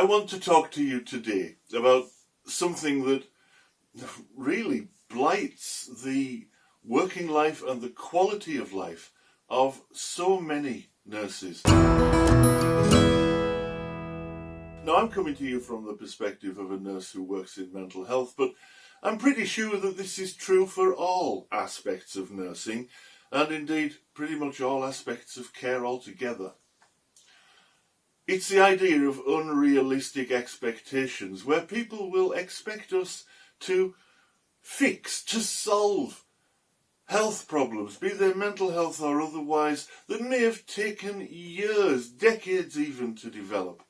I want to talk to you today about something that really blights the working life and the quality of life of so many nurses. Now, I'm coming to you from the perspective of a nurse who works in mental health, but I'm pretty sure that this is true for all aspects of nursing, and indeed pretty much all aspects of care altogether. It's the idea of unrealistic expectations, where people will expect us to fix, to solve health problems, be they mental health or otherwise, that may have taken years, decades even, to develop.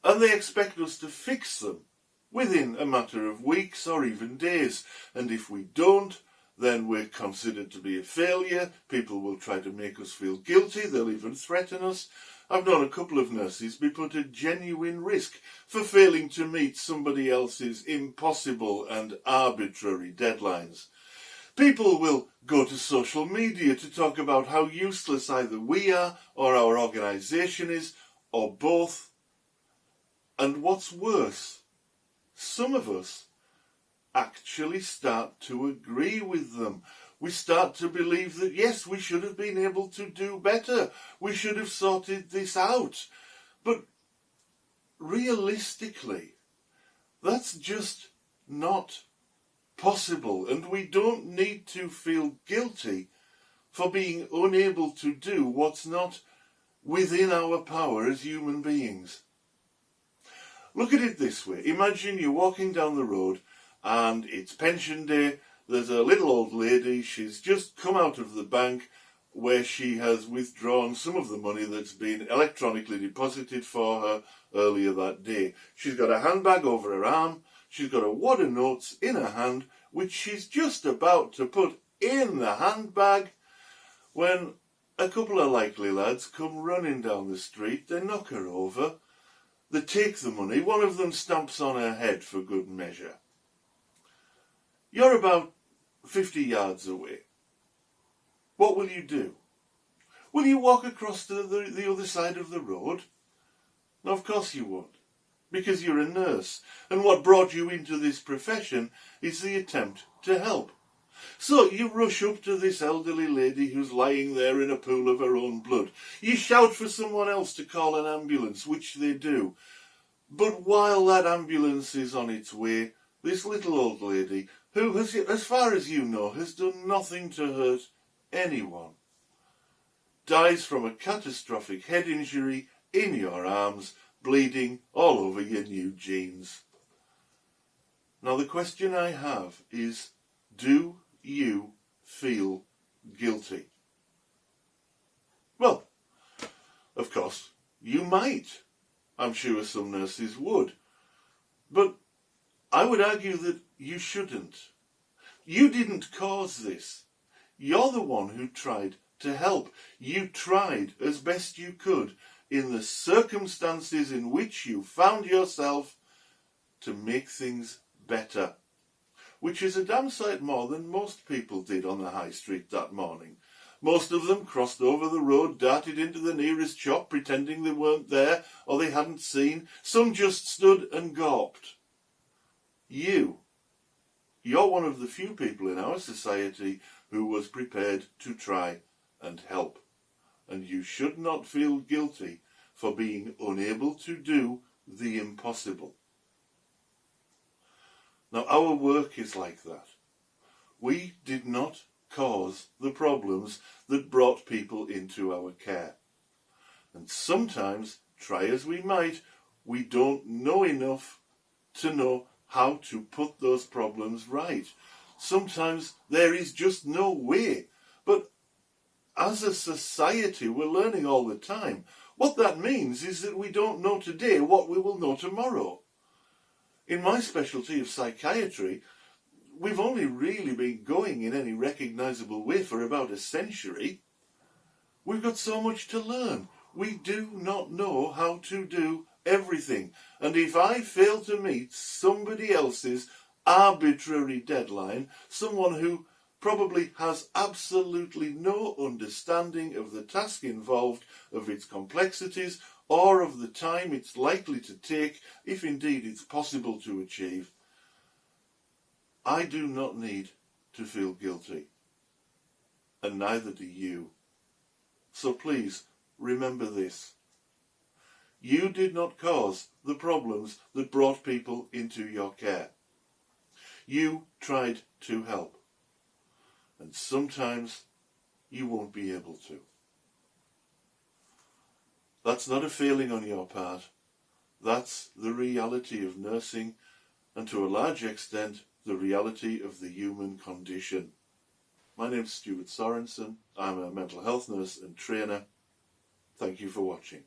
And they expect us to fix them within a matter of weeks or even days. And if we don't, then we're considered to be a failure. People will try to make us feel guilty. They'll even threaten us. I've known a couple of nurses be put at genuine risk for failing to meet somebody else's impossible and arbitrary deadlines. People will go to social media to talk about how useless either we are or our organisation is, or both. And what's worse, some of us actually start to agree with them. We start to believe that, yes, we should have been able to do better. We should have sorted this out. But realistically, that's just not possible. And we don't need to feel guilty for being unable to do what's not within our power as human beings. Look at it this way. Imagine you're walking down the road and it's pension day. There's a little old lady. She's just come out of the bank where she has withdrawn some of the money that's been electronically deposited for her earlier that day. She's got a handbag over her arm. She's got a wad of notes in her hand, which she's just about to put in the handbag when a couple of likely lads come running down the street. They knock her over. They take the money. One of them stamps on her head for good measure. You're about 50 yards away. What will you do? Will you walk across to the other side of the road? No, of course you won't, because you're a nurse, and what brought you into this profession is the attempt to help. So you rush up to this elderly lady who's lying there in a pool of her own blood. You shout for someone else to call an ambulance, which they do. But while that ambulance is on its way, this little old lady, who has, as far as you know, has done nothing to hurt anyone, dies from a catastrophic head injury in your arms, bleeding all over your new jeans. Now the question I have is, do you feel guilty? Well, of course, you might. I'm sure some nurses would. But I would argue that you shouldn't. You didn't cause this. You're the one who tried to help. You tried as best you could in the circumstances in which you found yourself to make things better, which is a damn sight more than most people did on the high street that morning. Most of them crossed over the road, darted into the nearest shop, pretending they weren't there or they hadn't seen. Some just stood and gawped. You're one of the few people in our society who was prepared to try and help. And you should not feel guilty for being unable to do the impossible. Now, our work is like that. We did not cause the problems that brought people into our care. And sometimes, try as we might, we don't know enough to know how to put those problems right. Sometimes there is just no way. But as a society, we're learning all the time. What that means is that we don't know today what we will know tomorrow. In my specialty of psychiatry, we've only really been going in any recognisable way for about a century. We've got so much to learn. We do not know how to do everything. And if I fail to meet somebody else's arbitrary deadline, someone who probably has absolutely no understanding of the task involved, of its complexities, or of the time it's likely to take, if indeed it's possible to achieve, I do not need to feel guilty, and neither do you. So please, remember this. You did not cause the problems that brought people into your care. You tried to help, and sometimes you won't be able to. That's not a failing on your part. That's the reality of nursing, and to a large extent, the reality of the human condition. My name's Stuart Sorensen. I'm a mental health nurse and trainer. Thank you for watching.